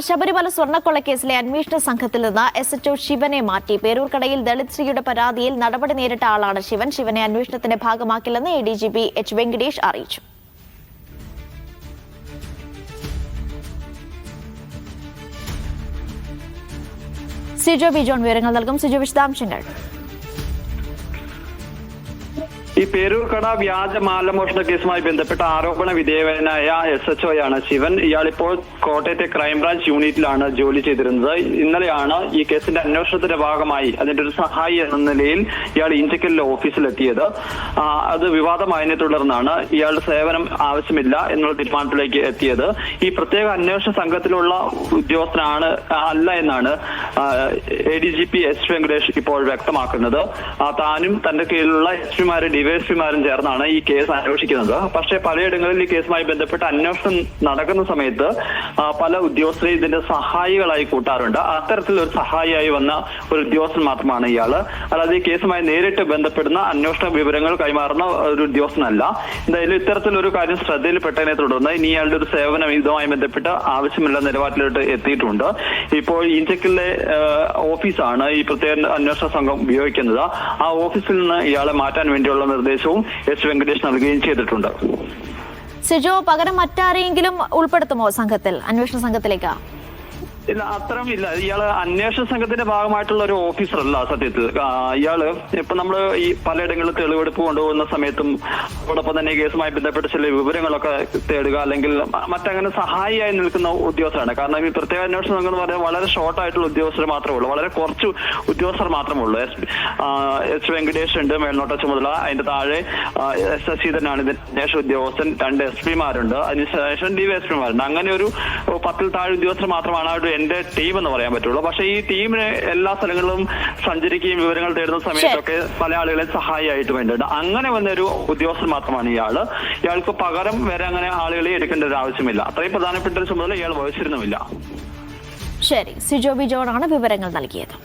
ശബരിമല സ്വർണ്ണക്കൊള്ളക്കേസിലെ അന്വേഷണ സംഘത്തിൽ നിന്ന് SHO ശിവനെ മാറ്റി. പേരൂർക്കടയിൽ ദളിത് സ്ത്രീയുടെ പരാതിയിൽ നടപടി നേരിട്ട ആളാണ് ശിവൻ. ശിവനെ അന്വേഷണത്തിന്റെ ഭാഗമാക്കില്ലെന്ന് ADGP H വെങ്കിടേഷ് അറിയിച്ചു. സിജോ ബി ജോൺ വിവരങ്ങൾ നൽകും. സിജോ, വിശദാംശങ്ങൾ. ഈ പേരൂർക്കട വ്യാജ മാലമോഷണ കേസുമായി ബന്ധപ്പെട്ട ആരോപണ വിധേയനായ SHO യാണ് ശിവൻ. ഇയാളിപ്പോൾ കോട്ടയത്തെ ക്രൈംബ്രാഞ്ച് യൂണിറ്റിലാണ് ജോലി ചെയ്തിരുന്നത്. ഇന്നലെയാണ് ഈ കേസിന്റെ അന്വേഷണത്തിന്റെ ഭാഗമായി അതിന്റെ ഒരു സഹായി എന്ന നിലയിൽ ഇയാൾ ഇഞ്ചക്കലിലെ ഓഫീസിലെത്തിയത്. അത് വിവാദമായതിനെ തുടർന്നാണ് ഇയാളുടെ സേവനം ആവശ്യമില്ല എന്നുള്ള തീരുമാനത്തിലേക്ക് എത്തിയത്. ഈ പ്രത്യേക അന്വേഷണ സംഘത്തിലുള്ള ഉദ്യോഗസ്ഥനാണ് അല്ല എന്നാണ് ADGP H വെങ്കടേഷ് ഇപ്പോൾ വ്യക്തമാക്കുന്നത്. താനും തന്റെ കീഴിലുള്ള SP-മാരും DYSP-മാരും ചേർന്നാണ് ഈ കേസ് അന്വേഷിക്കുന്നത്. പക്ഷേ പലയിടങ്ങളിൽ ഈ കേസുമായി ബന്ധപ്പെട്ട് അന്വേഷണം നടക്കുന്ന സമയത്ത് പല ഉദ്യോഗസ്ഥരെ ഇതിന്റെ സഹായികളായി കൂട്ടാറുണ്ട്. അത്തരത്തിലൊരു സഹായിയായി വന്ന ഒരു ഉദ്യോഗസ്ഥൻ മാത്രമാണ് ഇയാള്. അല്ലാതെ ഈ കേസുമായി നേരിട്ട് ബന്ധപ്പെടുന്ന അന്വേഷണ വിവരങ്ങൾ കൈമാറുന്ന ഒരു ഉദ്യോഗസ്ഥനല്ല. എന്തായാലും ഇത്തരത്തിലൊരു കാര്യം ശ്രദ്ധയിൽപ്പെട്ടതിനെ തുടർന്ന് ഇനി ഇയാളുടെ ഒരു സേവനം ഇതുമായി ബന്ധപ്പെട്ട് ആവശ്യമില്ല നിലപാടിലോട്ട് എത്തിയിട്ടുണ്ട്. ഇപ്പോൾ ഇഞ്ചക്കലിലെ ഓഫീസാണ് ഈ പ്രത്യേക അന്വേഷണ സംഘം ഉപയോഗിക്കുന്നത്. ആ ഓഫീസിൽ നിന്ന് ഇയാളെ മാറ്റാൻ വേണ്ടിയുള്ള നിർദ്ദേശവും H വെങ്കടേഷ് നൽകുകയും ചെയ്തിട്ടുണ്ട്. സിജോ, പകരം മറ്റാരെങ്കിലും ഉൾപ്പെടുത്തുമോ സംഘത്തിൽ, അന്വേഷണ സംഘത്തിലേക്ക്? ഇല്ല, അത്തരമില്ല. ഇയാള് അന്വേഷണ സംഘത്തിന്റെ ഭാഗമായിട്ടുള്ള ഒരു ഓഫീസറല്ല സത്യത്തിൽ. ഇയാള് ഇപ്പൊ നമ്മള് ഈ പലയിടങ്ങളിൽ തെളിവെടുപ്പ് കൊണ്ടുപോകുന്ന സമയത്തും അതോടൊപ്പം തന്നെ കേസുമായി ബന്ധപ്പെട്ട ചില വിവരങ്ങളൊക്കെ തേടുക അല്ലെങ്കിൽ മറ്റങ്ങനെ സഹായിയായി നിൽക്കുന്ന ഉദ്യോഗസ്ഥരാണ്. കാരണം ഈ പ്രത്യേക അന്വേഷണ സംഘം എന്ന് പറഞ്ഞാൽ വളരെ ഷോർട്ട് ആയിട്ടുള്ള ഉദ്യോഗസ്ഥർ മാത്രമേ ഉള്ളൂ, വളരെ കുറച്ച് ഉദ്യോഗസ്ഥർ മാത്രമേ ഉള്ളൂ. H വെങ്കടേഷ് ഉണ്ട് മേൽനോട്ട ചുമതല. അതിന്റെ താഴെ S ശശീധരനാണ് ഇതിന്റെ അന്വേഷണ ഉദ്യോഗസ്ഥൻ. 2 SP-മാരുണ്ട്, അതിനുശേഷം DYSP-മാരുണ്ട്. അങ്ങനെ ഒരു 10-ൽ താഴെ ഉദ്യോഗസ്ഥർ മാത്രമാണ് എന്റെ ടീം എന്ന് പറയാൻ പറ്റുള്ളൂ. പക്ഷേ ഈ ടീമിന് എല്ലാ സ്ഥലങ്ങളിലും സഞ്ചരിക്കുകയും വിവരങ്ങൾ തേടുന്ന സമയത്തൊക്കെ പല ആളുകളെ സഹായിയായിട്ട് വേണ്ടിയിട്ട് അങ്ങനെ വന്നൊരു ഉദ്യോഗസ്ഥൻ മാത്രമാണ് ഇയാള്. ഇയാൾക്ക് പകരം വരെ അങ്ങനെ ആളുകളെ എടുക്കേണ്ട ഒരു ആവശ്യമില്ല. അത്രയും പ്രധാനപ്പെട്ട ഒരു ചുമതല ഇയാൾ വഹിച്ചിരുന്നുമില്ല. ശരി, സിജോ ബി ജോൺ ആണ് വിവരങ്ങൾ നൽകിയത്.